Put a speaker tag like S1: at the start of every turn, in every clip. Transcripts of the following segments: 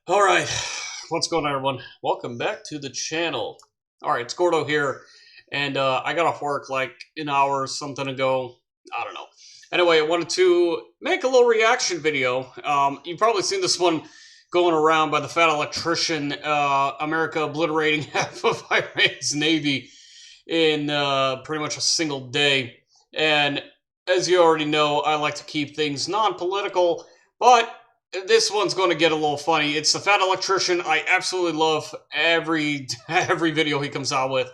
S1: Alright, what's going on, everyone? Welcome back to the channel. Alright, it's Gordo here, and I got off work like an hour or something ago. I don't know. Anyway, I wanted to make a little reaction video. You've probably seen this one going around by the fat electrician, America obliterating half of Iran's navy in pretty much a single day. And as you already know, I like to keep things non-political, but this one's going to get a little funny. It's the fat electrician. I absolutely love every video he comes out with.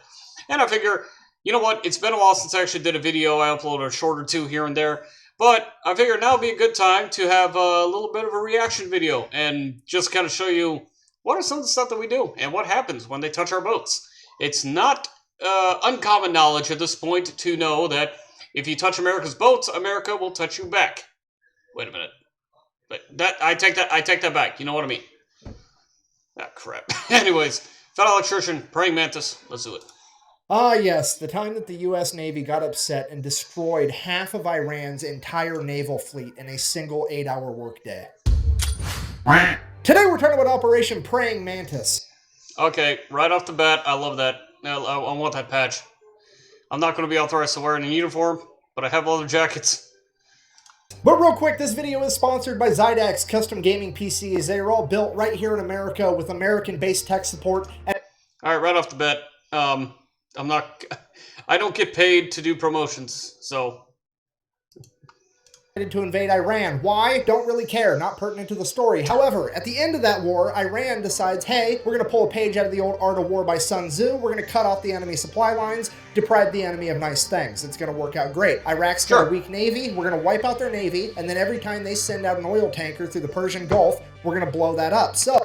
S1: And I figure, you know what? It's been a while since I actually did a video. I uploaded a short or two here and there. But I figured now would be a good time to have a little bit of a reaction video and just kind of show you what are some of the stuff that we do and what happens when they touch our boats. It's not uncommon knowledge at this point to know that if you touch America's boats, America will touch you back. Wait a minute. But I take that back. You know what I mean? Ah, crap. Anyways, fat electrician, praying mantis. Let's do it.
S2: Ah, yes, the time that the U.S. Navy got upset and destroyed half of Iran's entire naval fleet in a single 8-hour workday. Today we're talking about Operation Praying Mantis.
S1: Okay, right off the bat, I love that. I want that patch. I'm not going to be authorized to wear it in uniform, but I have leather jackets.
S2: But real quick, this video is sponsored by Zydax Custom Gaming PCs. They are all built right here in America with American-based tech support.
S1: Alright, right off the bat, I don't get paid to do promotions, so.
S2: To invade Iran. Why? Don't really care. Not pertinent to the story. However, at the end of that war, Iran decides, hey, we're going to pull a page out of the old Art of War by Sun Tzu. We're going to cut off the enemy supply lines, deprive the enemy of nice things. It's going to work out great. Iraq's got a weak navy. We're going to wipe out their navy, and then every time they send out an oil tanker through the Persian Gulf, we're going to blow that up. So,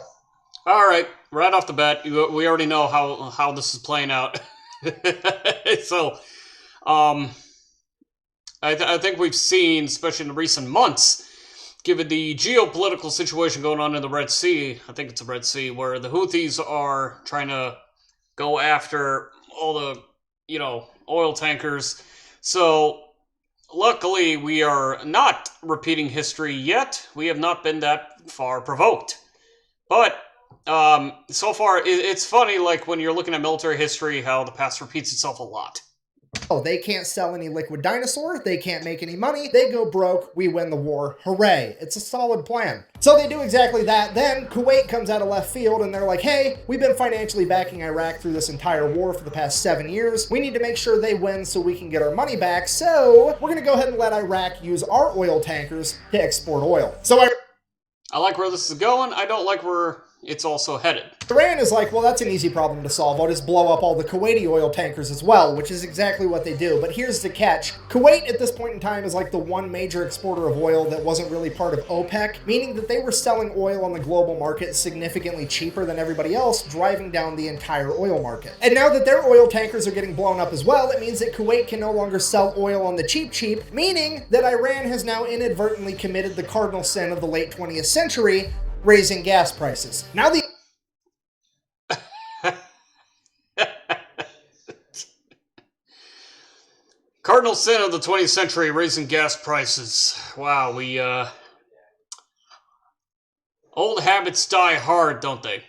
S1: all right, right off the bat, we already know how this is playing out. So, I think we've seen, especially in the recent months, given the geopolitical situation going on in the Red Sea, I think it's the Red Sea, where the Houthis are trying to go after all the, oil tankers. So, luckily, we are not repeating history yet. We have not been that far provoked. But, so far, it's funny, like, when you're looking at military history, how the past repeats itself a lot.
S2: Oh, they can't sell any liquid dinosaur, they can't make any money, they go broke, we win the war, hooray. It's a solid plan. So they do exactly that. Then Kuwait comes out of left field and they're like, hey, we've been financially backing Iraq through this entire war for the past 7 years. We need to make sure they win so we can get our money back. So we're gonna go ahead and let Iraq use our oil tankers to export oil. So
S1: I like where this is going. I don't like where it's also headed.
S2: Iran is like, well, that's an easy problem to solve. I'll just blow up all the Kuwaiti oil tankers as well, which is exactly what they do. But here's the catch. Kuwait at this point in time is like the one major exporter of oil that wasn't really part of OPEC, meaning that they were selling oil on the global market significantly cheaper than everybody else, driving down the entire oil market. And now that their oil tankers are getting blown up as well, it means that Kuwait can no longer sell oil on the cheap, meaning that Iran has now inadvertently committed the cardinal sin of the late 20th century, raising gas prices. Now the
S1: cardinal sin of the 20th century, raising gas prices. Wow, old habits die hard, don't they?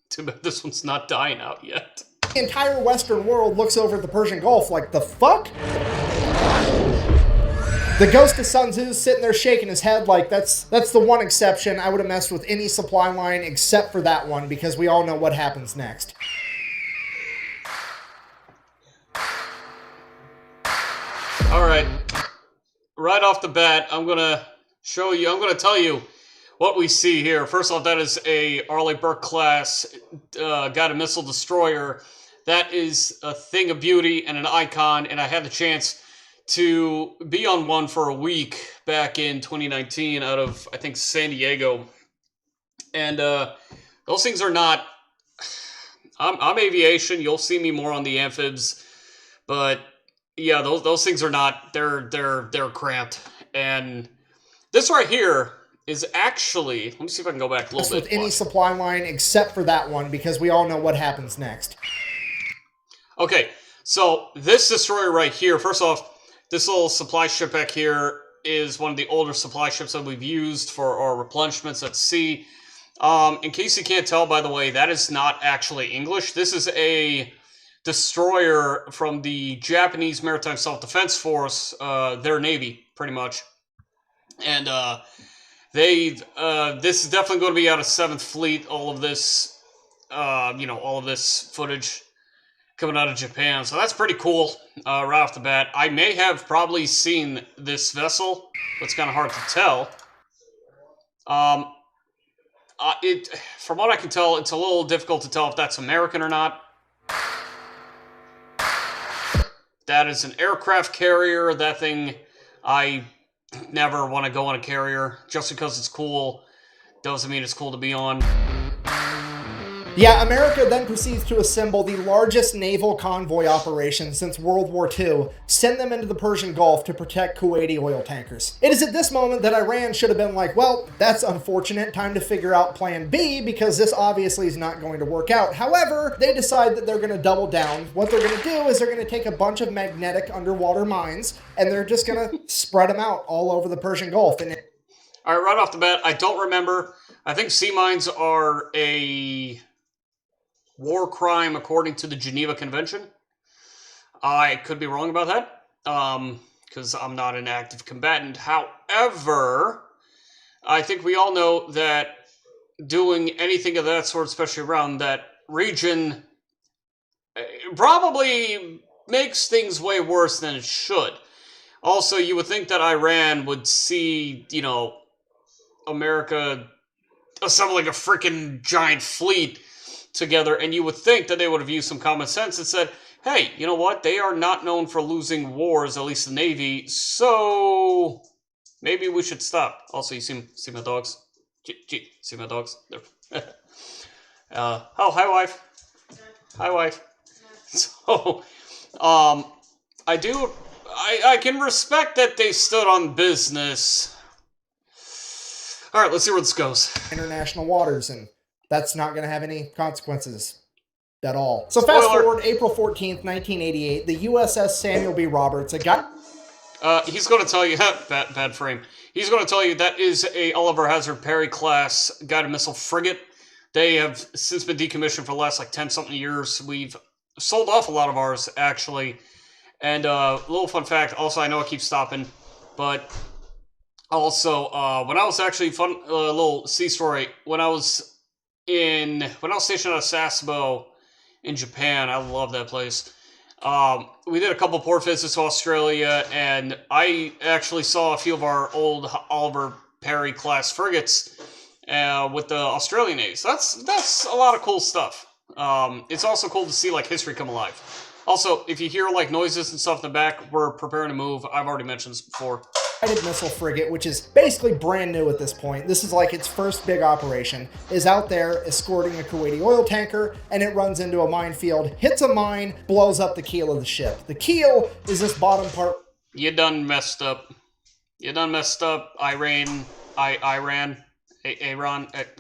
S1: Too bad this one's not dying out yet.
S2: The entire Western world looks over at the Persian Gulf like, the fuck? The ghost of Sun Tzu's sitting there shaking his head like, that's the one exception. I would have messed with any supply line except for that one, because we all know what happens next.
S1: Alright, right off the bat, I'm going to tell you what we see here. First off, that is a Arleigh Burke class guided missile destroyer. That is a thing of beauty and an icon, and I had the chance to be on one for a week back in 2019 out of, I think, San Diego. And those things are not... I'm aviation. You'll see me more on the amphibs. But, yeah, those things are not... They're cramped. And this right here is actually... Let me see if I can go back a little bit.
S2: With any supply line except for that one, because we all know what happens next.
S1: Okay, so this destroyer right here, first off, this little supply ship back here is one of the older supply ships that we've used for our replenishments at sea. In case you can't tell, by the way, that is not actually English. This is a destroyer from the Japanese Maritime Self-Defense Force, their navy, pretty much. And this is definitely going to be out of 7th Fleet. All of this, all of this footage coming out of Japan. So that's pretty cool right off the bat. I may have probably seen this vessel, but it's kind of hard to tell. From what I can tell, it's a little difficult to tell if that's American or not. That is an aircraft carrier. That thing, I never want to go on a carrier. Just because it's cool doesn't mean it's cool to be on.
S2: Yeah, America then proceeds to assemble the largest naval convoy operation since World War II, send them into the Persian Gulf to protect Kuwaiti oil tankers. It is at this moment that Iran should have been like, well, that's unfortunate, time to figure out plan B, because this obviously is not going to work out. However, they decide that they're going to double down. What they're going to do is they're going to take a bunch of magnetic underwater mines, and they're just going to spread them out all over the Persian Gulf. And
S1: all right, right off the bat, I don't remember. I think sea mines are a war crime according to the Geneva Convention. I could be wrong about that, because I'm not an active combatant. However, I think we all know that doing anything of that sort, especially around that region, probably makes things way worse than it should. Also, you would think that Iran would see, America assembling a freaking giant fleet together, and you would think that they would have used some common sense and said, hey, you know what? They are not known for losing wars, at least the Navy, so maybe we should stop. Also, you see my dogs? See my dogs? Oh, hi, wife. Hi, wife. So, I can respect that they stood on business. All right, let's see where this goes.
S2: International waters, and that's not going to have any consequences at all. So fast forward, April 14th, 1988, the USS Samuel B. Roberts, a guy...
S1: he's going to tell you... bad frame. He's going to tell you that is a Oliver Hazard Perry class guided missile frigate. They have since been decommissioned for the last, 10-something years. We've sold off a lot of ours, actually. And a little fun fact, also, I know I keep stopping, but also, when I was actually... little sea story, when I was stationed at Sasebo in Japan, I love that place. We did a couple port visits to Australia, and I actually saw a few of our old Oliver Perry class frigates with the Australian Navy. So that's a lot of cool stuff. It's also cool to see history come alive. Also, if you hear noises and stuff in the back, we're preparing to move. I've already mentioned this before.
S2: Missile frigate, which is basically brand new at this point. This is its first big operation, is out there escorting a Kuwaiti oil tanker, and it runs into a minefield, hits a mine, blows up the keel of the ship. The keel is this bottom part.
S1: You done messed up. Iran.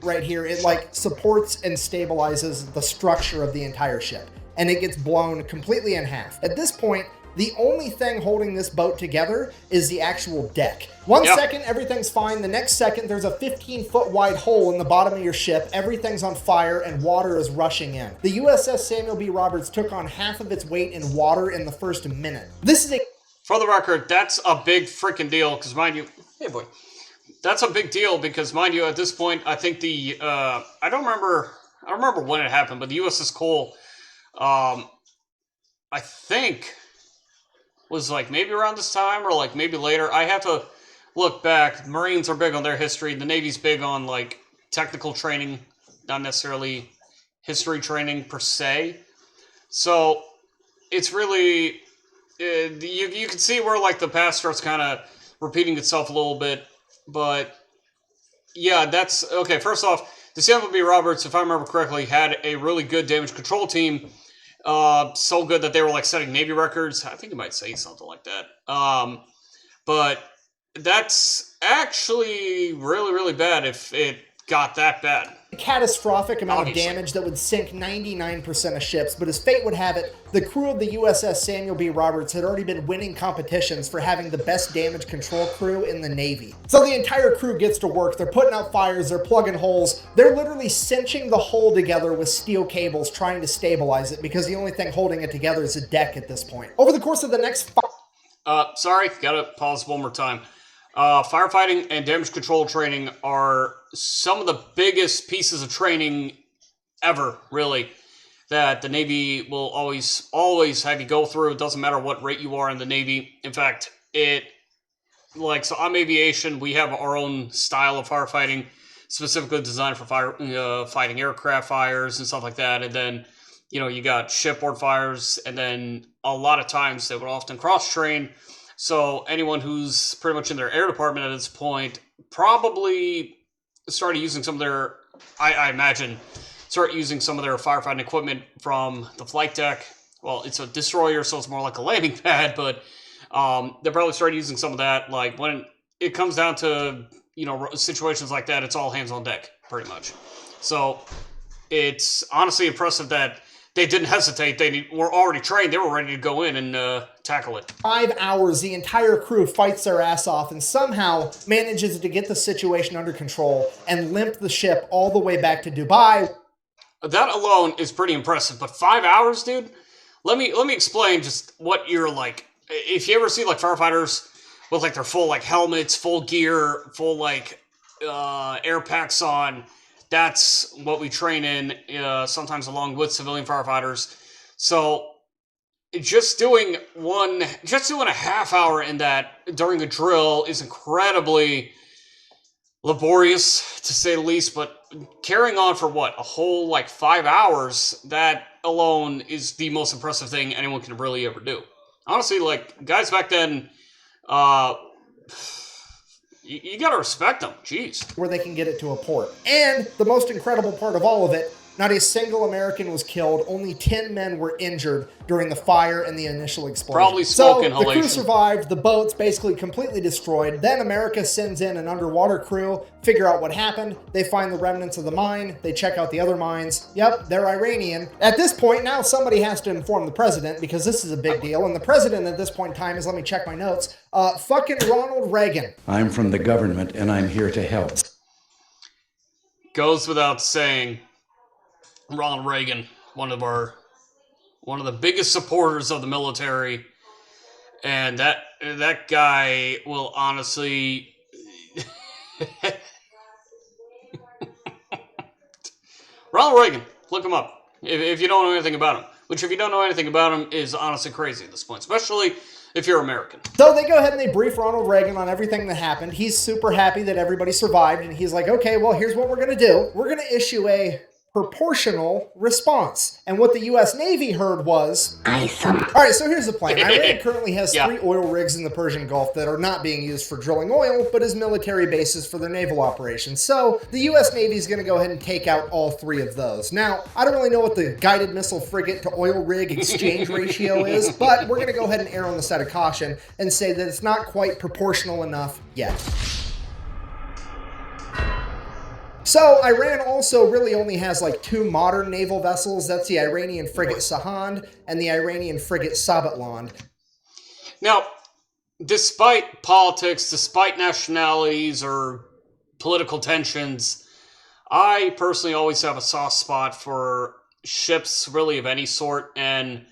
S2: Right here, it supports and stabilizes the structure of the entire ship, and it gets blown completely in half. At this point, the only thing holding this boat together is the actual deck. One second, everything's fine. The next second, there's a 15-foot wide hole in the bottom of your ship. Everything's on fire, and water is rushing in. The USS Samuel B. Roberts took on half of its weight in water in the first minute. This is
S1: For the record, that's a big freaking deal, because mind you... Hey, boy. That's a big deal, because mind you, at this point, I think the... I don't remember when it happened, but the USS Cole, I think... was maybe around this time or maybe later. I have to look back. Marines are big on their history. The Navy's big on technical training, not necessarily history training per se. So it's really you can see where the past starts kind of repeating itself a little bit. But yeah, that's okay. First off, the Samuel B. Roberts, if I remember correctly, had a really good damage control team. So good that they were setting Navy records. I think you might say something like that. But that's actually really, really bad if it got that bad.
S2: catastrophic amount
S1: Obviously.
S2: of damage that would sink 99% of ships, but as fate would have it, the crew of the USS Samuel B. Roberts had already been winning competitions for having the best damage control crew in the Navy. So the entire crew gets to work, they're putting out fires, they're plugging holes, they're literally cinching the hull together with steel cables trying to stabilize it because the only thing holding it together is a deck at this point. Over the course of the next
S1: sorry, gotta pause one more time. Firefighting and damage control training are some of the biggest pieces of training ever, really, that the Navy will always have you go through. It doesn't matter what rate you are in the Navy. In fact, so I'm aviation, we have our own style of firefighting, specifically designed for fighting aircraft fires and stuff like that. And then, you got shipboard fires, and then a lot of times they would often cross-train. So anyone who's pretty much in their air department at this point probably started using some of their, I imagine, start using some of their firefighting equipment from the flight deck. Well, it's a destroyer, so it's more like a landing pad, but they probably started using some of that. Like when it comes down to, situations like that, it's all hands on deck, pretty much. So it's honestly impressive that they didn't hesitate. They were already trained. They were ready to go in and tackle it.
S2: 5 hours, the entire crew fights their ass off and somehow manages to get the situation under control and limp the ship all the way back to Dubai.
S1: That alone is pretty impressive. But 5 hours, dude? Let me explain just what you're like. If you ever see like firefighters with like their full like helmets, full gear, full air packs on, that's what we train in, sometimes along with civilian firefighters. So just doing a half hour in that during a drill is incredibly laborious, to say the least. But carrying on for a whole 5 hours, that alone is the most impressive thing anyone can really ever do. Honestly, guys back then, you gotta respect them. Jeez.
S2: Where they can get it to a port. And the most incredible part of all of it, not a single American was killed. Only 10 men were injured during the fire and the initial explosion.
S1: Probably smoke
S2: inhalation. The crew
S1: inhalation.
S2: survived. The boat's basically completely destroyed. Then America sends in an underwater crew, figure out what happened. They find the remnants of the mine. They check out the other mines. Yep, they're Iranian. At this point, now somebody has to inform the president because this is a big deal. And the president at this point in time is, let me check my notes, fucking Ronald Reagan.
S3: I'm from the government and I'm here to help.
S1: Goes without saying, Ronald Reagan, one of the biggest supporters of the military, and that guy will honestly Ronald Reagan, look him up if you don't know anything about him. Which, if you don't know anything about him, is honestly crazy at this point, especially if you're American.
S2: So they go ahead and they brief Ronald Reagan on everything that happened. He's super happy that everybody survived, and he's like, okay, well, here's what we're going to do. We're going to issue a proportional response. And what the U.S. Navy heard was, awesome. All right, so here's the plan. Iran currently has 3 oil rigs in the Persian Gulf that are not being used for drilling oil, but as military bases for their naval operations. So the U.S. Navy is going to go ahead and take out all 3 of those. Now, I don't really know what the guided missile frigate to oil rig exchange ratio is, but we're going to go ahead and err on the side of caution and say that it's not quite proportional enough yet. So Iran also really only has 2 modern naval vessels. That's the Iranian frigate Sahand and the Iranian frigate Sabatland.
S1: Now, despite politics, despite nationalities or political tensions, I personally always have a soft spot for ships really of any sort, and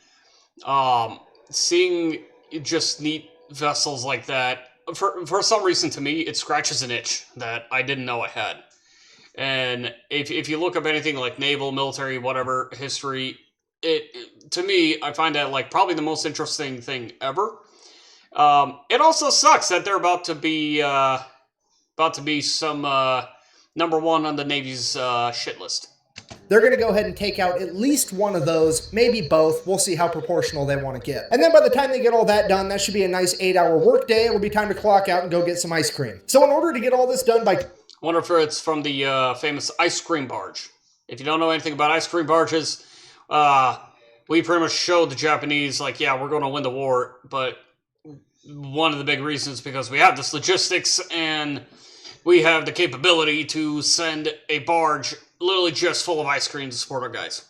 S1: seeing just neat vessels like that, for some reason to me, it scratches an itch that I didn't know I had. And if you look up anything like naval, military, whatever history, to me, I find that probably the most interesting thing ever. It also sucks that they're about to be some number 1 on the Navy's shit list.
S2: They're going to go ahead and take out at least one of those, maybe both. We'll see how proportional they want to get. And then by the time they get all that done, that should be a nice 8-hour workday. It'll be time to clock out and go get some ice cream. So in order to get all this done by...
S1: I wonder if it's from the famous ice cream barge. If you don't know anything about ice cream barges, we pretty much showed the Japanese, yeah, we're going to win the war, but one of the big reasons is because we have this logistics and we have the capability to send a barge literally just full of ice cream to support our guys.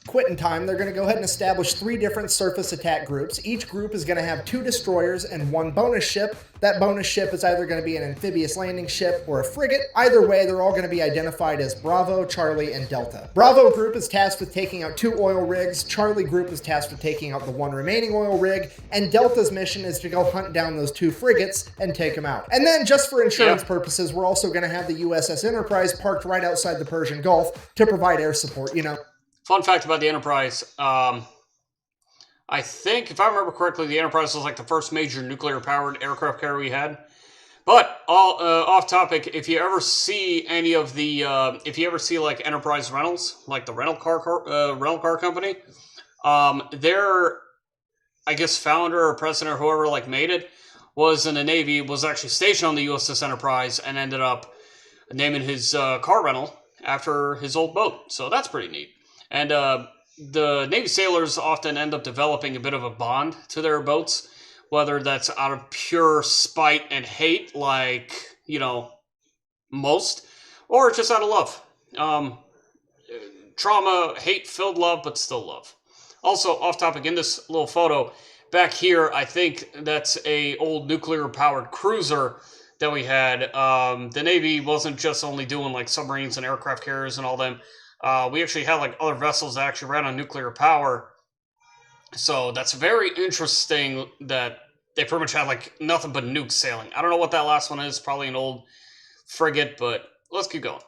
S2: Quitting time, they're going to go ahead and establish 3 different surface attack groups. Each group is going to have 2 destroyers and 1 bonus ship. That bonus ship is either going to be an amphibious landing ship or a frigate. Either way, they're all going to be identified as Bravo, Charlie, and Delta. Bravo group is tasked with taking out 2 oil rigs, Charlie group is tasked with taking out the 1 remaining oil rig, and Delta's mission is to go hunt down those 2 frigates and take them out. And then, just for insurance purposes, we're also going to have the USS Enterprise parked right outside the Persian Gulf to provide air support, you know.
S1: Fun fact about the Enterprise, I think, if I remember correctly, the Enterprise was like the first major nuclear-powered aircraft carrier we had. But, off topic, if you ever see any of the, like Enterprise Rentals, like the rental car company, their, I guess, founder or president or whoever like made it was in the Navy, was actually stationed on the USS Enterprise and ended up naming his car rental after his old boat. So that's pretty neat. And the Navy sailors often end up developing a bit of a bond to their boats, whether that's out of pure spite and hate, like, you know, most, or just out of love. Trauma, hate-filled love, but still love. Also, off topic, in this little photo, back here, I think that's a old nuclear-powered cruiser that we had. The Navy wasn't just only doing, like, submarines and aircraft carriers and all them. We actually had like other vessels that actually ran on nuclear power. So that's very interesting that they pretty much had like nothing but nukes sailing. I don't know what that last one is, probably an old frigate, but let's keep going.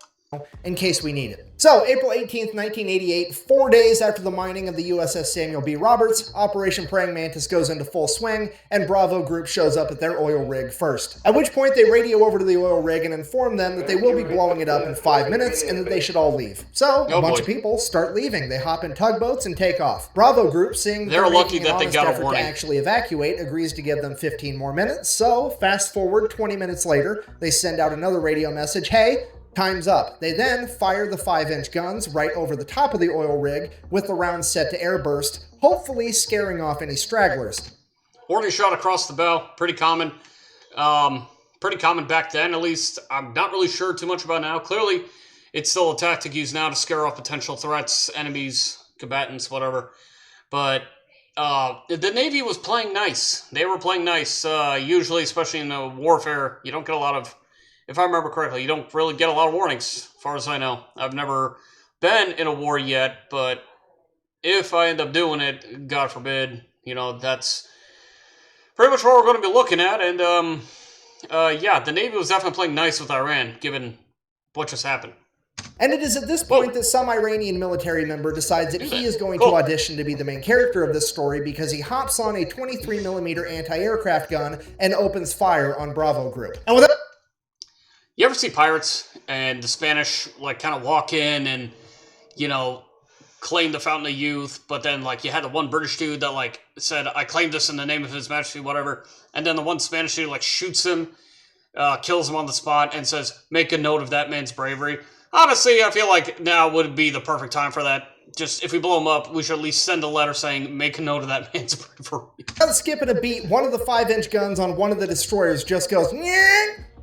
S2: In case we need it. So, April 18th, 1988, 4 days after the mining of the USS Samuel B. Roberts, Operation Praying Mantis goes into full swing, and Bravo Group shows up at their oil rig first. At which point, they radio over to the oil rig and inform them that they will be blowing it up in 5 minutes and that they should all leave. So, a bunch of people start leaving. They hop in tugboats and take off. Bravo Group, seeing
S1: they're lucky that they got a
S2: warning to actually evacuate, agrees to give them 15 more minutes. So, fast forward 20 minutes later, they send out another radio message, hey, time's up. They then fire the 5-inch guns right over the top of the oil rig with the rounds set to airburst, hopefully scaring off any stragglers.
S1: Warning shot across the bow, pretty common. Pretty common back then, at least. I'm not really sure too much about now. Clearly, it's still a tactic used now to scare off potential threats, enemies, combatants, whatever. But the Navy was playing nice. They were playing nice. Usually, especially in warfare, you don't get a lot of... If I remember correctly, you don't really get a lot of warnings, as far as I know. I've never been in a war yet, but if I end up doing it, God forbid, you know, that's pretty much what we're going to be looking at. And, yeah, the Navy was definitely playing nice with Iran, given what just happened.
S2: And it is at this point that some Iranian military member decides that he is going to audition to be the main character of this story because he hops on a 23mm anti-aircraft gun and opens fire on Bravo Group. And with that...
S1: You ever see Pirates and the Spanish, like, kind of walk in and, you know, claim the Fountain of Youth, but then, like, you had the one British dude that, like, said, I claim this in the name of His Majesty, whatever, and then the one Spanish dude, like, shoots him, kills him on the spot, and says, make a note of that man's bravery. Honestly, I feel like now would be the perfect time for that. Just, if we blow him up, we should at least send a letter saying, make a note of that man's bravery.
S2: Skipping a beat, one of the 5-inch guns on one of the destroyers just goes,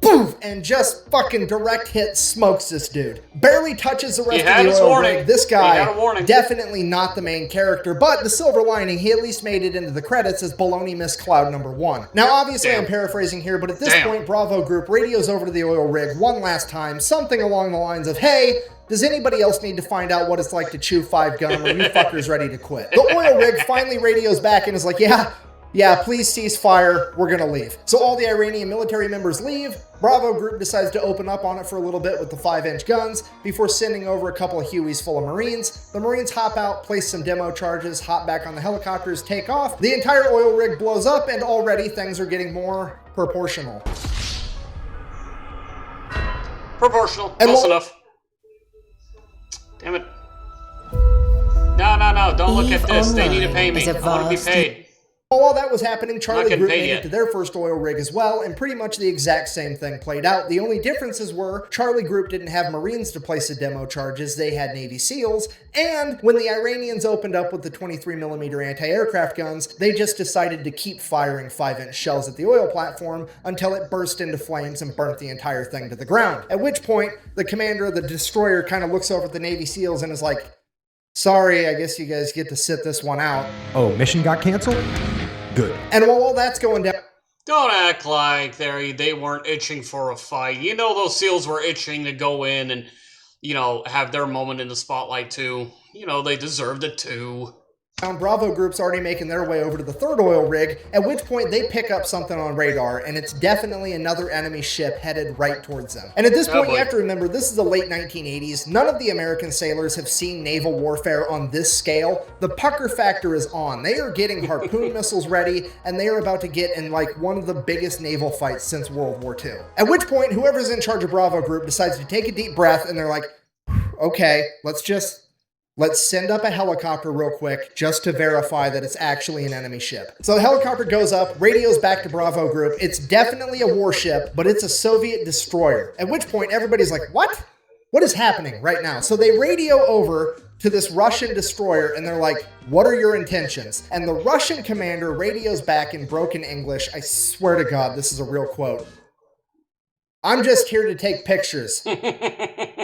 S2: poof, and just fucking direct hit smokes this dude. Barely touches the rest of the oil rig. This guy, definitely not the main character, but the silver lining, he at least made it into the credits as Baloney Missed Cloud #1. Now, obviously, I'm paraphrasing here, but at this point, Bravo Group radios over to the oil rig one last time, something along the lines of, hey, does anybody else need to find out what it's like to chew 5 gum, or are you fuckers ready to quit? The oil rig finally radios back and is like, yeah, please cease fire, we're gonna leave. So all the Iranian military members leave. Bravo Group decides to open up on it for a little bit with the 5-inch guns before sending over a couple of Hueys full of Marines. The Marines hop out, place some demo charges, hop back on the helicopters, take off. The entire oil rig blows up, and already things are getting more proportional.
S1: Proportional, close enough. Damn it. No, don't look at this. They need to pay me. I want to be paid.
S2: While all that was happening, Charlie Group made
S1: yet.
S2: it to their first oil rig as well, and pretty much the exact same thing played out. The only differences were Charlie Group didn't have Marines to place the demo charges, they had Navy SEALs, and when the Iranians opened up with the 23mm anti-aircraft guns, they just decided to keep firing 5-inch shells at the oil platform until it burst into flames and burnt the entire thing to the ground. At which point, the commander of the destroyer kind of looks over at the Navy SEALs and is like, "Sorry, I guess you guys get to sit this one out."
S4: Oh, mission got canceled? Good.
S2: And while all that's going down,
S1: don't act like they weren't itching for a fight. You know those SEALs were itching to go in and, you know, have their moment in the spotlight too. You know, they deserved it too.
S2: Bravo Group's already making their way over to the third oil rig, at which point they pick up something on radar, and it's definitely another enemy ship headed right towards them. And at this point, you have to remember, this is the late 1980s. None of the American sailors have seen naval warfare on this scale. The pucker factor is on. They are getting harpoon missiles ready, and they are about to get in like one of the biggest naval fights since World War II. At which point, whoever's in charge of Bravo Group decides to take a deep breath, and they're like, okay, let's send up a helicopter real quick just to verify that it's actually an enemy ship. So the helicopter goes up, radios back to Bravo Group. It's definitely a warship, but it's a Soviet destroyer. At which point everybody's like, what? What is happening right now? So they radio over to this Russian destroyer and they're like, what are your intentions? And the Russian commander radios back in broken English. I swear to God, this is a real quote. "I'm just here to take pictures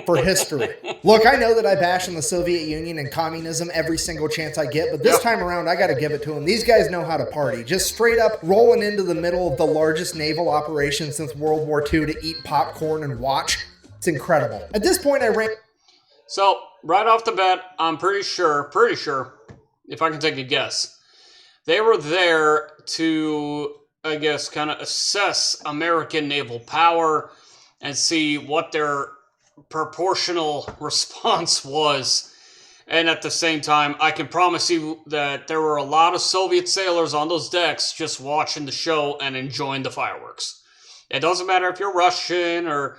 S2: for history. Look, I know that I bash on the Soviet Union and communism every single chance I get, but this time around, I got to give it to them. These guys know how to party. Just straight up rolling into the middle of the largest naval operation since World War II to eat popcorn and watch. It's incredible." At this point, I ran...
S1: So, right off the bat, I'm pretty sure, if I can take a guess, they were there to, I guess, kind of assess American naval power and see what their proportional response was. And at the same time, I can promise you that there were a lot of Soviet sailors on those decks just watching the show and enjoying the fireworks. It doesn't matter if you're Russian or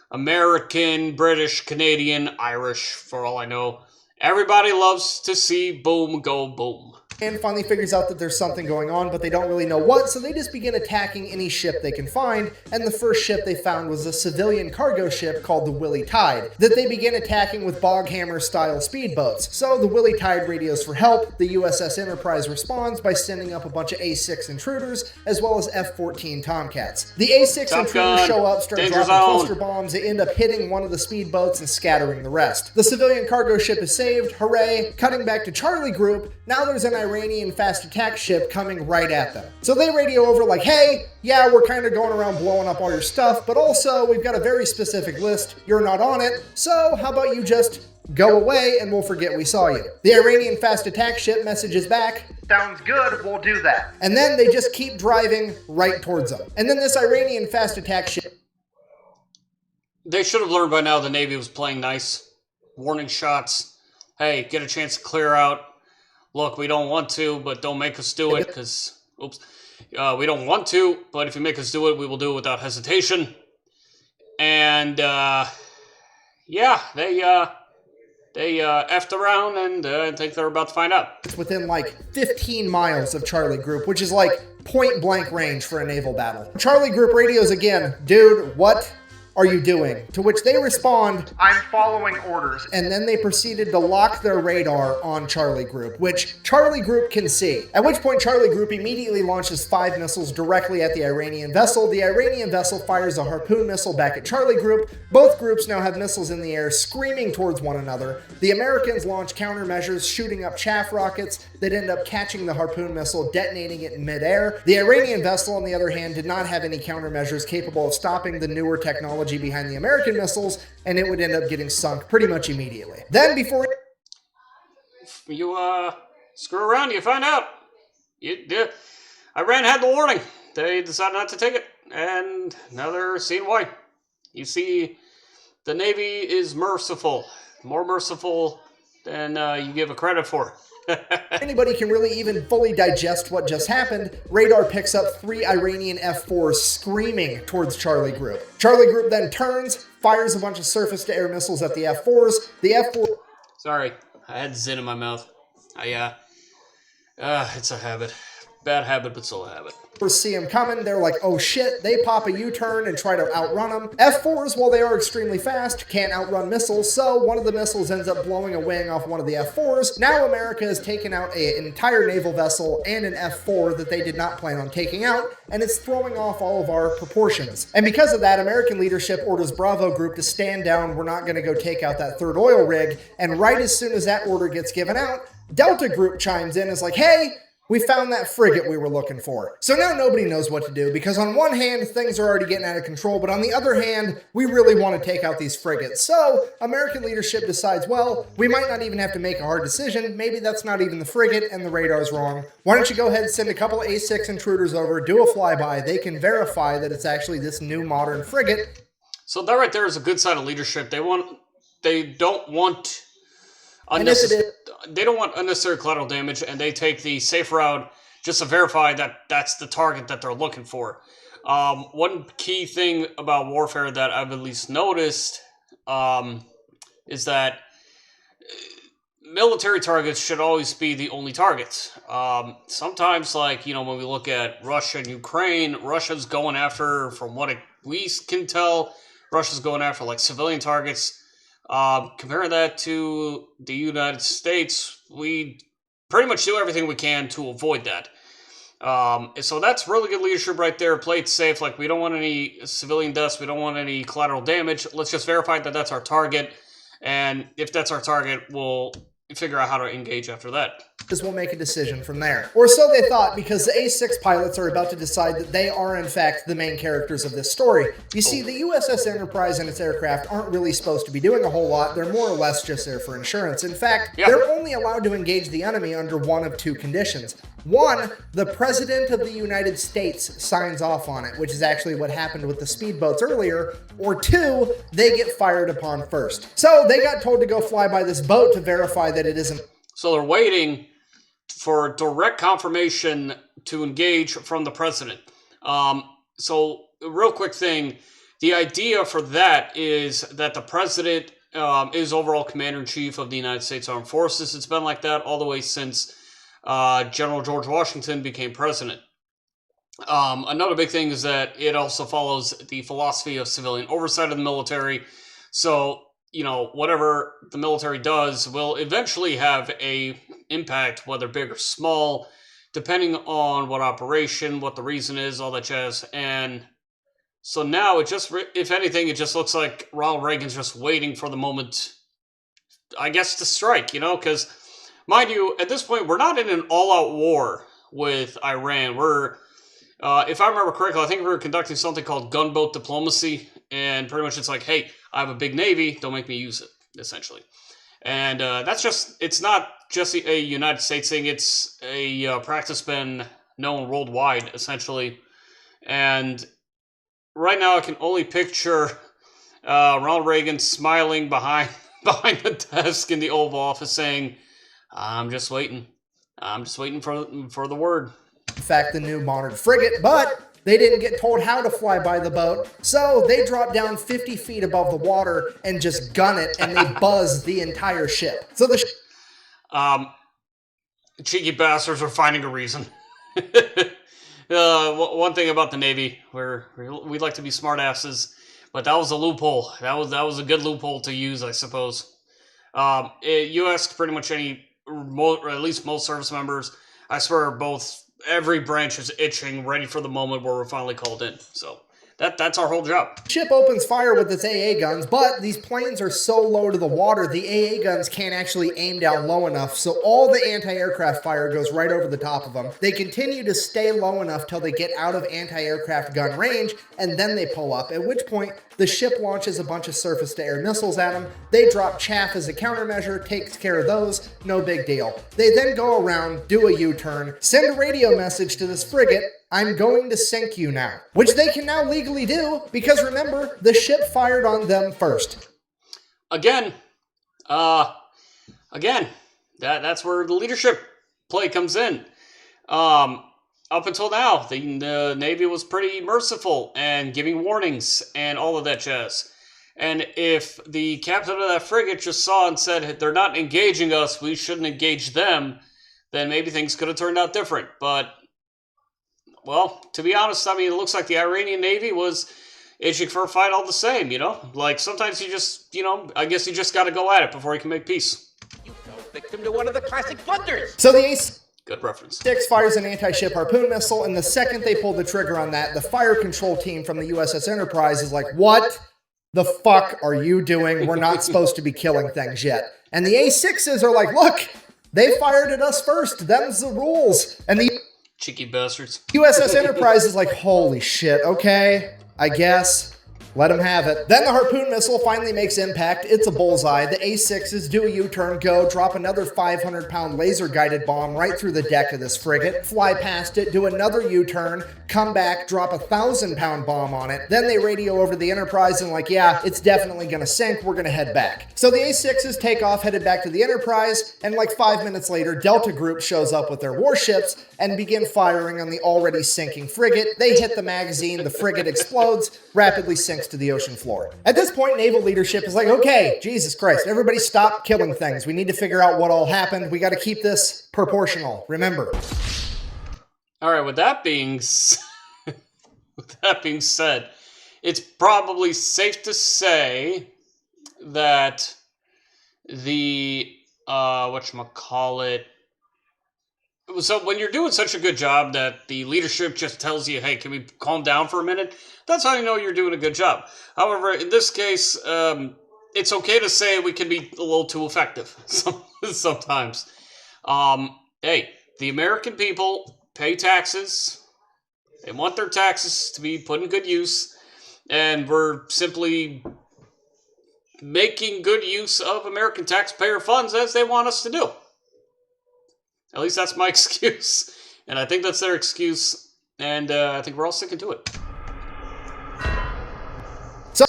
S1: American, British, Canadian, Irish, for all I know. Everybody loves to see boom go boom.
S2: And finally figures out that there's something going on, but they don't really know what, so they just begin attacking any ship they can find, and the first ship they found was a civilian cargo ship called the Willie Tide, that they begin attacking with Boghammer-style speedboats. So the Willie Tide radios for help, the USS Enterprise responds by sending up a bunch of A-6 intruders, as well as F-14 Tomcats. The A-6 intruders show up, start dropping cluster bombs, they end up hitting one of the speedboats and scattering the rest. The civilian cargo ship is saved, hooray. Cutting back to Charlie Group, now there's an Iranian fast attack ship coming right at them. So they radio over like, hey, yeah, we're kind of going around blowing up all your stuff, but also we've got a very specific list. You're not on it, so how about you just go away and we'll forget we saw you. The Iranian fast attack ship messages back, sounds good, we'll do that. And then they just keep driving right towards them. And then this Iranian fast attack ship...
S1: They should have learned by now the Navy was playing nice. Warning shots. Hey, get a chance to clear out. Look, we don't want to, but don't make us do it, because, we don't want to, but if you make us do it, we will do it without hesitation. And, yeah, they effed around, and I think they're about to find out.
S2: It's within, like, 15 miles of Charlie Group, which is, like, point-blank range for a naval battle. Charlie Group radios again, dude, what are you doing? To which they respond, I'm following orders. And then they proceeded to lock their radar on Charlie Group, which Charlie Group can see. At which point Charlie Group immediately launches 5 missiles directly at the Iranian vessel. The Iranian vessel fires a harpoon missile back at Charlie Group. Both groups now have missiles in the air screaming towards one another. The Americans launch countermeasures, shooting up chaff rockets that end up catching the harpoon missile, detonating it in midair. The Iranian vessel, on the other hand, did not have any countermeasures capable of stopping the newer technology behind the American missiles, and it would end up getting sunk pretty much immediately. Then before
S1: you screw around, you find out. Iran had the warning. They decided not to take it, and now they're seeing why. You see, the Navy is merciful. More merciful than you give it credit for.
S2: Anybody can really even fully digest what just happened, radar picks up 3 Iranian F-4s screaming towards Charlie Group. Charlie Group then turns, fires a bunch of surface-to-air missiles at the F-4s. The F-4...
S1: Sorry, I had zin in my mouth. It's a habit. Bad habit, but still a habit.
S2: See them coming, they're like, oh shit, they pop a U-turn and try to outrun them. F-4s, while they are extremely fast, can't outrun missiles, so one of the missiles ends up blowing a wing off one of the F-4s. Now America has taken out an entire naval vessel and an F-4 that they did not plan on taking out, and it's throwing off all of our proportions. And because of that, American leadership orders Bravo Group to stand down, we're not going to go take out that third oil rig, and right as soon as that order gets given out, Delta Group chimes in and is like, hey, we found that frigate we were looking for. So now nobody knows what to do, because on one hand, things are already getting out of control, but on the other hand, we really want to take out these frigates. So American leadership decides, well, we might not even have to make a hard decision. Maybe that's not even the frigate and the radar's wrong. Why don't you go ahead and send a couple of A6 intruders over, do a flyby. They can verify that it's actually this new modern frigate.
S1: So that right there is a good sign of leadership. They don't want unnecessary collateral damage, and they take the safe route just to verify that that's the target that they're looking for. One key thing about warfare that I've at least noticed is that military targets should always be the only targets. Sometimes, like, when we look at Russia and Ukraine, Russia's going after, from what we can tell, Russia's going after like civilian targets. Comparing that to the United States, we pretty much do everything we can to avoid that. So that's really good leadership right there. Play it safe. Like, we don't want any civilian deaths. We don't want any collateral damage. Let's just verify that that's our target. And if that's our target, we'll figure out how to engage after that.
S2: Because we'll make a decision from there. Or so they thought, because the A6 pilots are about to decide that they are, in fact, the main characters of this story. You see, the USS Enterprise and its aircraft aren't really supposed to be doing a whole lot. They're more or less just there for insurance. In fact, they're only allowed to engage the enemy under one of two conditions. One, the President of the United States signs off on it, which is actually what happened with the speedboats earlier. Or two, they get fired upon first. So they got told to go fly by this boat to verify that it isn't.
S1: So they're waiting for direct confirmation to engage from the president. So a real quick thing, the idea for that is that the president is overall commander-in-chief of the United States Armed Forces. It's been like that all the way since General George Washington became president. Another big thing is that it also follows the philosophy of civilian oversight of the military. So, whatever the military does will eventually have a impact, whether big or small, depending on what operation, what the reason is, all that jazz. And so now it just, if anything, it just looks like Ronald Reagan's just waiting for the moment, I guess, to strike, because, mind you, at this point, we're not in an all-out war with Iran. We're, if I remember correctly, I think we were conducting something called gunboat diplomacy, and pretty much it's like, hey, I have a big navy, don't make me use it, essentially. And that's just, it's not just a United States thing, it's a practice been known worldwide, essentially. And right now I can only picture Ronald Reagan smiling behind the desk in the Oval Office saying, I'm just waiting for the word.
S2: In fact, the new modern frigate, but they didn't get told how to fly by the boat, so they drop down 50 feet above the water and just gun it, and they buzz the entire ship. So the
S1: cheeky bastards are finding a reason. One thing about the Navy, we like to be smartasses, but that was a loophole. That was a good loophole to use, I suppose. You ask pretty much or at least most service members, I swear every branch is itching, ready for the moment where we're finally called in. So that's our whole job.
S2: Ship opens fire with its AA guns, but these planes are so low to the water, the AA guns can't actually aim down low enough, so all the anti-aircraft fire goes right over the top of them. They continue to stay low enough till they get out of anti-aircraft gun range, and then they pull up, at which point the ship launches a bunch of surface-to-air missiles at them. They drop chaff as a countermeasure, takes care of those, no big deal. They then go around, do a U-turn, send a radio message to this frigate, I'm going to sink you now. Which they can now legally do, because remember, the ship fired on them first.
S1: Again, that's where the leadership play comes in. Up until now, the Navy was pretty merciful and giving warnings and all of that jazz. And if the captain of that frigate just saw and said, they're not engaging us, we shouldn't engage them, then maybe things could have turned out different. But well, to be honest, I mean, it looks like the Iranian Navy was itching for a fight all the same, you know? Like, sometimes you just, I guess you just got to go at it before you can make peace.
S5: You fell victim to one of the classic blunders.
S2: So the A6
S1: Good reference.
S2: fires an anti-ship harpoon missile, and the second they pull the trigger on that, the fire control team from the USS Enterprise is like, what the fuck are you doing? We're not supposed to be killing things yet. And the A6s are like, look, they fired at us first. Them's the rules. And the
S1: Cheeky bastards.
S2: USS Enterprise is like, holy shit, okay, I guess. Let them have it. Then the harpoon missile finally makes impact. It's a bullseye. The A6s do a U-turn, go, drop another 500-pound laser-guided bomb right through the deck of this frigate, fly past it, do another U-turn, come back, drop a 1,000-pound bomb on it. Then they radio over the Enterprise and like, yeah, it's definitely gonna sink. We're gonna head back. So the A6s take off, headed back to the Enterprise, and like 5 minutes later, Delta Group shows up with their warships and begin firing on the already sinking frigate. They hit the magazine, the frigate explodes, rapidly sinks to the ocean floor. At this point, naval leadership is like, okay, Jesus Christ, everybody stop killing things. We need to figure out what all happened. We got to keep this proportional, remember.
S1: All right, with that being said, it's probably safe to say that the, whatchamacallit, so when you're doing such a good job that the leadership just tells you, hey, can we calm down for a minute? That's how you know you're doing a good job. However, in this case, it's okay to say we can be a little too effective sometimes. Hey, the American people pay taxes. They want their taxes to be put in good use. And we're simply making good use of American taxpayer funds as they want us to do. At least that's my excuse. And I think that's their excuse. And I think we're all sticking to it.
S2: So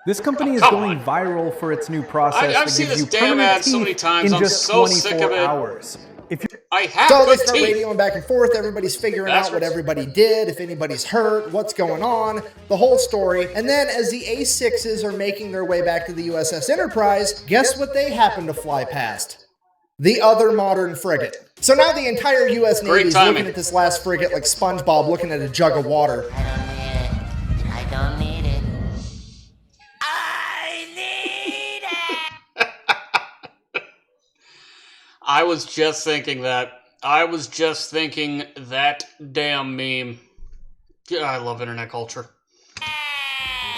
S4: This company is
S1: Come
S4: going
S1: on.
S4: viral for its new process
S1: I've
S4: that
S1: seen
S4: gives
S1: this
S4: you
S1: damn
S4: permanent
S1: ad so many
S4: teeth
S1: times.
S4: in
S1: I'm
S4: just
S1: so sick
S4: 24
S1: of it.
S4: hours. If you're
S1: I have
S2: So they
S1: good
S2: start
S1: teeth.
S2: radioing back and forth. Everybody's figuring out what
S1: Bastards.
S2: everybody did, if anybody's hurt, what's going on, the whole story. And then as the A6s are making their way back to the USS Enterprise, guess what they happen to fly past? The other modern frigate. So now the entire US
S1: Great
S2: Navy is
S1: timing.
S2: looking at this last frigate like SpongeBob looking at a jug of water.
S6: I don't need it. I need it.
S1: I was just thinking that. I was just thinking that damn meme. Yeah, I love internet culture.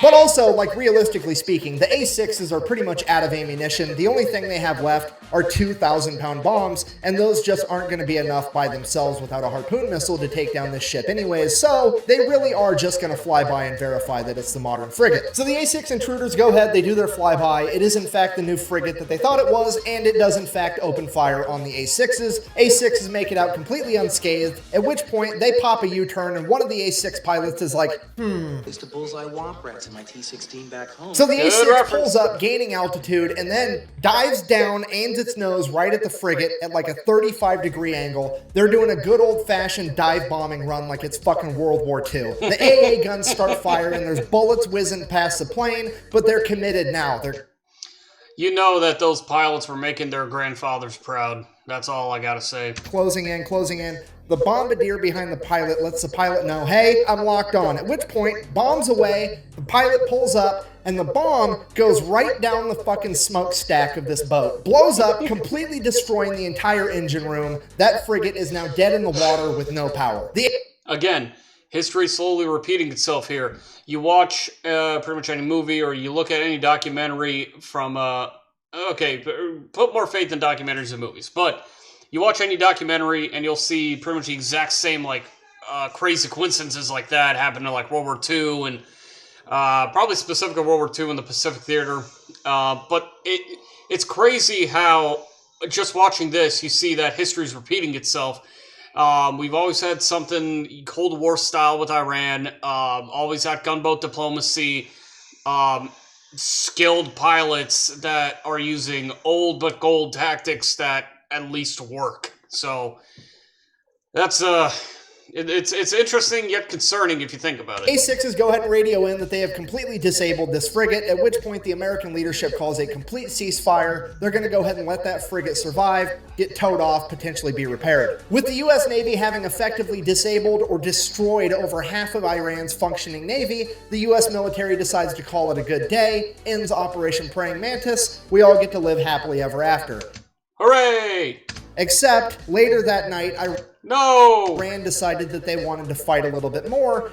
S2: But also, like realistically speaking, the A6s are pretty much out of ammunition. The only thing they have left are 2,000-pound bombs, and those just aren't going to be enough by themselves without a harpoon missile to take down this ship anyways, so they really are just going to fly by and verify that it's the modern frigate. So the A6 intruders go ahead, they do their flyby. It is in fact the new frigate that they thought it was, and it does in fact open fire on the A6s. A6s make it out completely unscathed, at which point they pop a U-turn, and one of the A6 pilots is like,
S7: It's the bullseye womp rats in my T-16 back home.
S2: So the
S1: Good
S2: A6
S1: reference.
S2: pulls up, gaining altitude, and then dives down, aims its nose right at the frigate at like a 35-degree angle. They're doing a good old-fashioned dive bombing run like it's fucking World War II. The AA guns start firing, there's bullets whizzing past the plane, but they're committed now. They're
S1: You know that those pilots were making their grandfathers proud. That's all I gotta say.
S2: closing in, closing in. The bombardier behind the pilot lets the pilot know, hey, I'm locked on. At which point, bombs away, the pilot pulls up, and the bomb goes right down the fucking smokestack of this boat. Blows up, completely destroying the entire engine room. That frigate is now dead in the water with no power.
S1: Again, history slowly repeating itself here. You watch pretty much any movie or you look at any documentary from, okay, put more faith in documentaries than movies, but you watch any documentary and you'll see pretty much the exact same, like, crazy coincidences like that happen in, like, World War II and probably specific to World War II in the Pacific Theater. But it's crazy how just watching this, you see that history's repeating itself. We've always had something Cold War style with Iran, always had gunboat diplomacy, skilled pilots that are using old but gold tactics that at least work. So that's It's interesting yet concerning if you think about it.
S2: A6s go ahead and radio in that they have completely disabled this frigate, at which point the American leadership calls a complete ceasefire. They're going to go ahead and let that frigate survive, get towed off, potentially be repaired. With the U.S. Navy having effectively disabled or destroyed over half of Iran's functioning navy, the U.S. military decides to call it a good day, ends Operation Praying Mantis. We all get to live happily ever after.
S1: Hooray!
S2: Except, later that night, Iran decided that they wanted to fight a little bit more.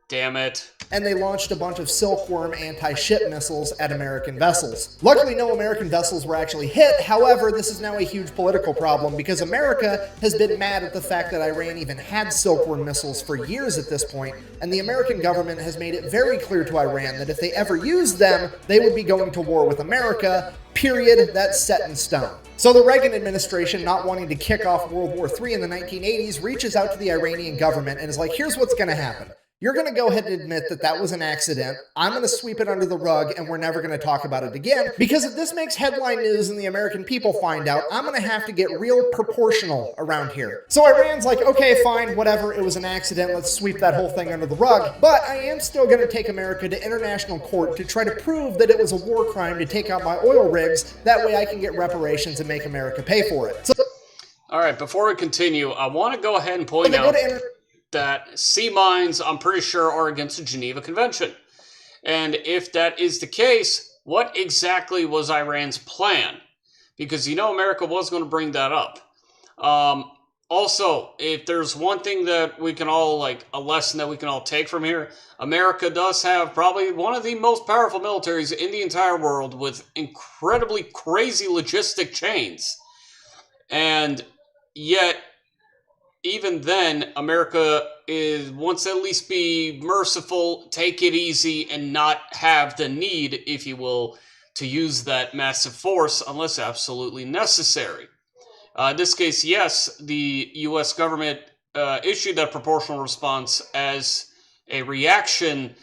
S1: Damn it.
S2: And they launched a bunch of Silkworm anti-ship missiles at American vessels. Luckily, no American vessels were actually hit. However, this is now a huge political problem because America has been mad at the fact that Iran even had Silkworm missiles for years at this point, and the American government has made it very clear to Iran that if they ever used them, they would be going to war with America. Period. That's set in stone. So the Reagan administration, not wanting to kick off World War III in the 1980s, reaches out to the Iranian government and is like, here's what's going to happen. You're going to go ahead and admit that that was an accident. I'm going to sweep it under the rug, and we're never going to talk about it again. Because if this makes headline news and the American people find out, I'm going to have to get real proportional around here. So Iran's like, okay, fine, whatever, it was an accident. Let's sweep that whole thing under the rug. But I am still going to take America to international court to try to prove that it was a war crime to take out my oil rigs. That way I can get reparations and make America pay for it. So,
S1: all right, before we continue, I want to go ahead and point out that sea mines, I'm pretty sure, are against the Geneva Convention. And if that is the case, what exactly was Iran's plan? Because, you know, America was going to bring that up. Also, if there's one thing that we can all, like, a lesson that we can all take from here, America does have probably one of the most powerful militaries in the entire world with incredibly crazy logistic chains. And yet, even then, America wants to at least be merciful, take it easy, and not have the need, if you will, to use that massive force unless absolutely necessary. In this case, yes, the U.S. government issued that proportional response as a reaction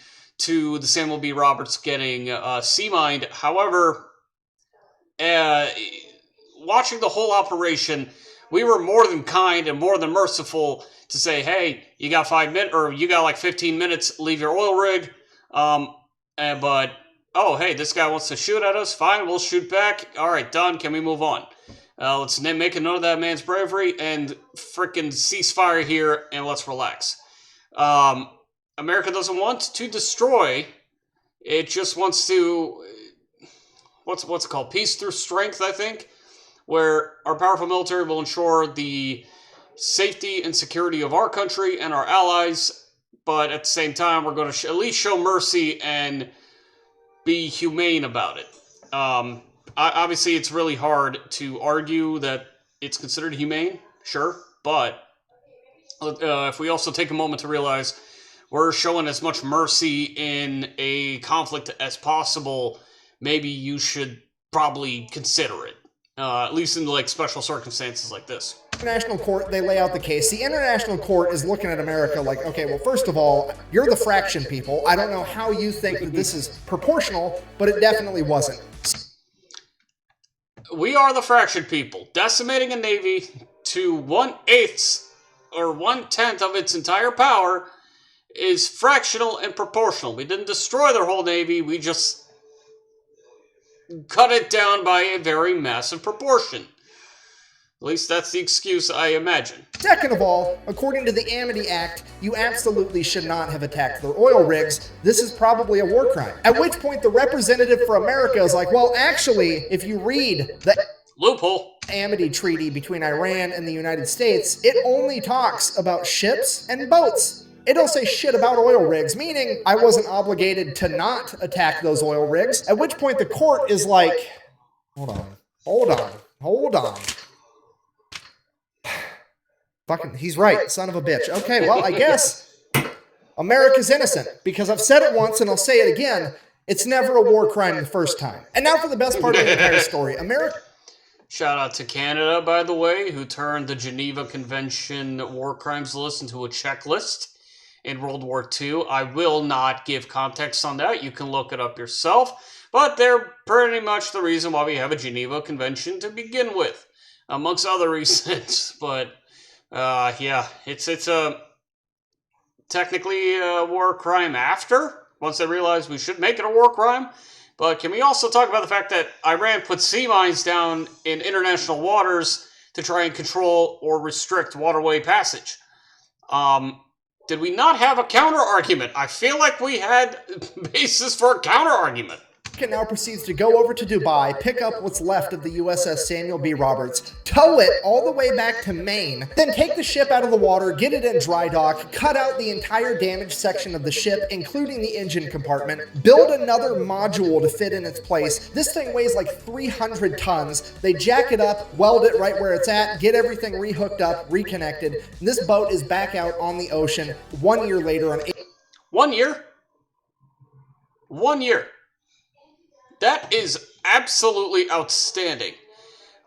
S1: to the Samuel B. Roberts getting sea-mined. However, watching the whole operation, we were more than kind and more than merciful to say, hey, you got 5 minutes, or you got like 15 minutes, leave your oil rig. But, oh, hey, this guy wants to shoot at us. Fine, we'll shoot back. All right, done. Can we move on? Let's make a note of that man's bravery and frickin' ceasefire here, and let's relax. America doesn't want to destroy. It just wants to, what's it called? Peace through strength, I think, where our powerful military will ensure the safety and security of our country and our allies, but at the same time, we're going to at least show mercy and be humane about it. Obviously, it's really hard to argue that it's considered humane, sure, but if we also take a moment to realize we're showing as much mercy in a conflict as possible, maybe you should probably consider it. At least in like special circumstances like this.
S2: International court, they lay out the case. The international court is looking at America like, okay, well, first of all, you're the fraction people. I don't know how you think that this is proportional, but it definitely wasn't.
S1: We are the fraction people. Decimating a navy to 1/8 or 1/10 of its entire power is fractional and proportional. We didn't destroy their whole navy. We just cut it down by a very massive proportion. At least that's the excuse, I imagine.
S2: Second of all, according to the Amity Act, you absolutely should not have attacked their oil rigs. This is probably a war crime. At which point the representative for America is like, well, actually, if you read the
S1: loophole
S2: Amity Treaty between Iran and the United States, it only talks about ships and boats. It don't say shit about oil rigs, meaning I wasn't obligated to not attack those oil rigs. At which point the court is like, hold on. Fucking, he's right, son of a bitch. Okay, well, I guess America's innocent, because I've said it once and I'll say it again. It's never a war crime the first time. And now for the best part of the entire story.
S1: Shout out to Canada, by the way, who turned the Geneva Convention war crimes list into a checklist in World War II. I will not give context on that. You can look it up yourself. But they're pretty much the reason why we have a Geneva Convention to begin with, amongst other reasons. But, yeah, it's technically a war crime after, once they realized we should make it a war crime. But can we also talk about the fact that Iran put sea mines down in international waters to try and control or restrict waterway passage? Did we not have a counter-argument? I feel like we had basis for a counter-argument.
S2: Now proceeds to go over to Dubai, pick up what's left of the USS Samuel B. Roberts, tow it all the way back to Maine, then take the ship out of the water, get it in dry dock, cut out the entire damaged section of the ship, including the engine compartment, build another module to fit in its place. This thing weighs like 300 tons. They jack it up, weld it right where it's at, get everything rehooked up, reconnected, and this boat is back out on the ocean 1 year later on
S1: 1 year? 1 year. That is absolutely outstanding.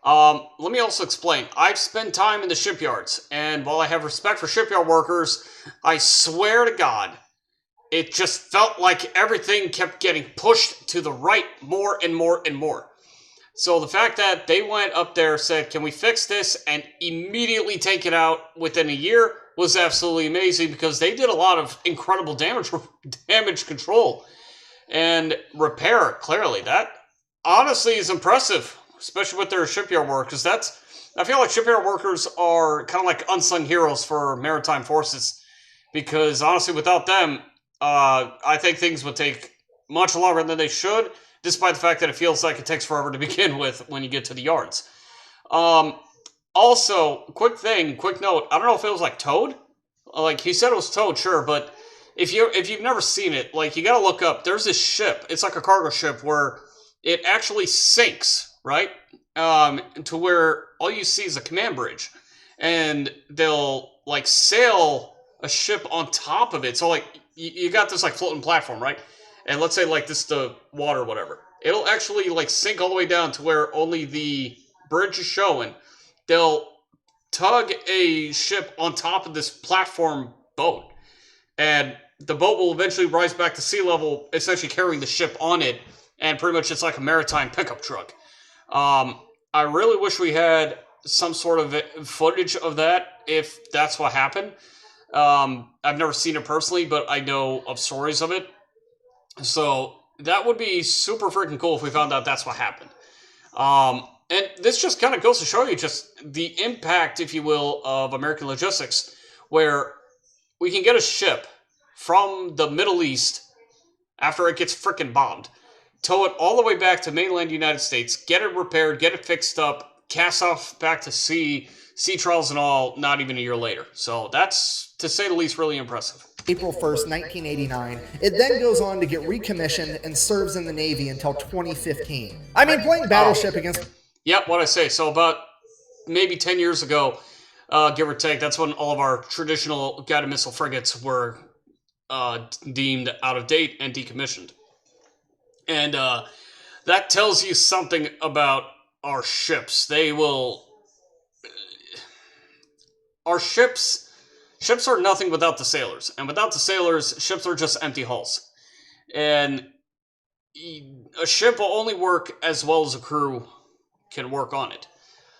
S1: Let me also explain. I've spent time in the shipyards, and while I have respect for shipyard workers, I swear to God, it just felt like everything kept getting pushed to the right more and more and more. So the fact that they went up there, said, can we fix this, and immediately take it out within a year was absolutely amazing, because they did a lot of incredible damage control and repair. Clearly, that honestly is impressive, especially with their shipyard work, because I feel like shipyard workers are kind of like unsung heroes for maritime forces, because honestly, without them, I think things would take much longer than they should, despite the fact that it feels like it takes forever to begin with when you get to the yards. Also, quick note, I don't know if it was like towed. Like, he said it was towed, sure, but if you've never seen it, like, you gotta look up. There's this ship. It's like a cargo ship where it actually sinks, right? To where all you see is a command bridge, and they'll like sail a ship on top of it. So like you got this like floating platform, right? And let's say like this is the water, or whatever. It'll actually like sink all the way down to where only the bridge is showing. They'll tug a ship on top of this platform boat, and the boat will eventually rise back to sea level, essentially carrying the ship on it, and pretty much it's like a maritime pickup truck. I really wish we had some sort of footage of that, if that's what happened. I've never seen it personally, but I know of stories of it. So that would be super freaking cool if we found out that's what happened. And this just kind of goes to show you just the impact, if you will, of American logistics, where we can get a ship from the Middle East after it gets freaking bombed, tow it all the way back to mainland United States, get it repaired, get it fixed up, cast off back to sea trials and all, not even a year later. So that's, to say the least, really impressive.
S2: April 1st, 1989. It then goes on to get recommissioned and serves in the Navy until 2015. I mean, playing Battleship against...
S1: Yep, what I say. So about maybe 10 years ago, give or take, that's when all of our traditional guided missile frigates were deemed out of date and decommissioned. And that tells you something about our ships. Our ships are nothing without the sailors. And without the sailors, ships are just empty hulls. And a ship will only work as well as a crew can work on it.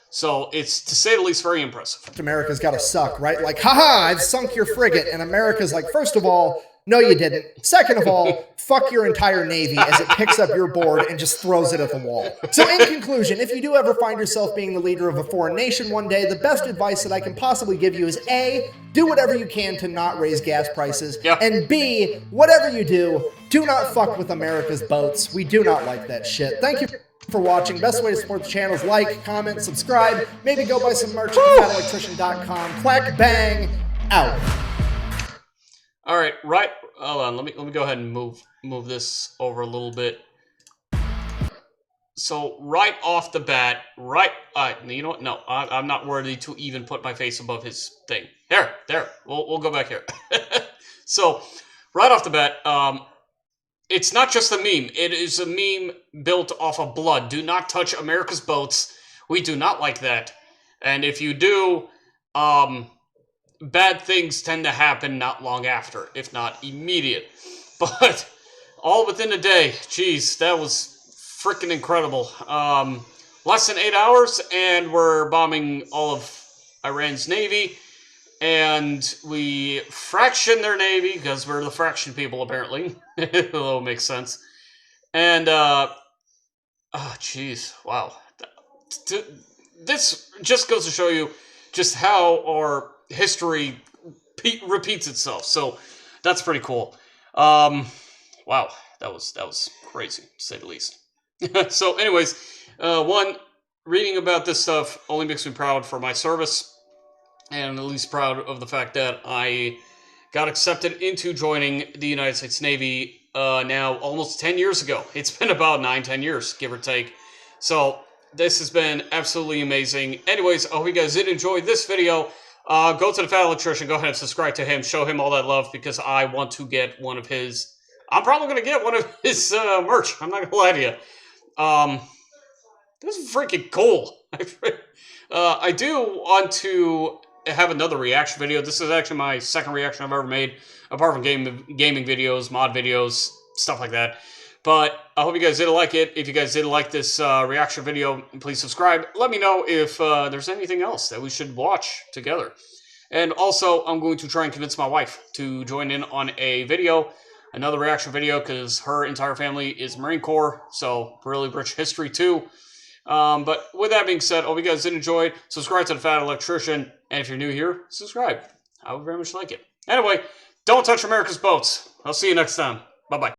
S1: So it's, to say the least, very impressive.
S2: America's got to suck, right? Like, haha, I've sunk your frigate. And America's like, first of all, no, you didn't. Second of all, fuck your entire Navy, as it picks up your board and just throws it at the wall. So in conclusion, if you do ever find yourself being the leader of a foreign nation one day, the best advice that I can possibly give you is A, do whatever you can to not raise gas prices, and B, whatever you do not fuck with America's boats. We do not like that shit. Thank you for watching. Best way to support the channel is like, comment, subscribe, maybe go buy some merch at thefatelectrician.com. Quack bang, out.
S1: All right, hold on. Let me go ahead and move this over a little bit. So right off the bat, you know what? No, I'm not worthy to even put my face above his thing. There. We'll go back here. So right off the bat, it's not just a meme. It is a meme built off of blood. Do not touch America's boats. We do not like that. And if you do, bad things tend to happen not long after, if not immediate. But all within a day. Jeez, that was freaking incredible. Less than 8 hours, and we're bombing all of Iran's navy. and we fraction their navy because we're the fraction people apparently. Although it makes sense. And oh jeez, wow. This just goes to show you just how our history repeats itself. So that's pretty cool. Wow, that was crazy to say the least. So, anyways, one, reading about this stuff only makes me proud for my service, and at least proud of the fact that I got accepted into joining the United States Navy now almost 10 years ago. It's been about 9-10 years, give or take. So this has been absolutely amazing. Anyways, I hope you guys did enjoy this video. Go to the Fat Electrician, go ahead and subscribe to him, show him all that love, because I want to get one of his... I'm probably going to get one of his merch. I'm not going to lie to you. This is freaking cool. I do want to have another reaction video. This is actually my second reaction I've ever made, apart from gaming videos, mod videos, stuff like that. But I hope you guys did like it. If you guys did like this reaction video, please subscribe. Let me know if there's anything else that we should watch together. And also, I'm going to try and convince my wife to join in on a video, another reaction video, because her entire family is Marine Corps, so really rich history too. But with that being said, I hope you guys did enjoy. Subscribe to the Fat Electrician, and if you're new here, subscribe. I would very much like it. Anyway, don't touch America's boats. I'll see you next time. Bye-bye.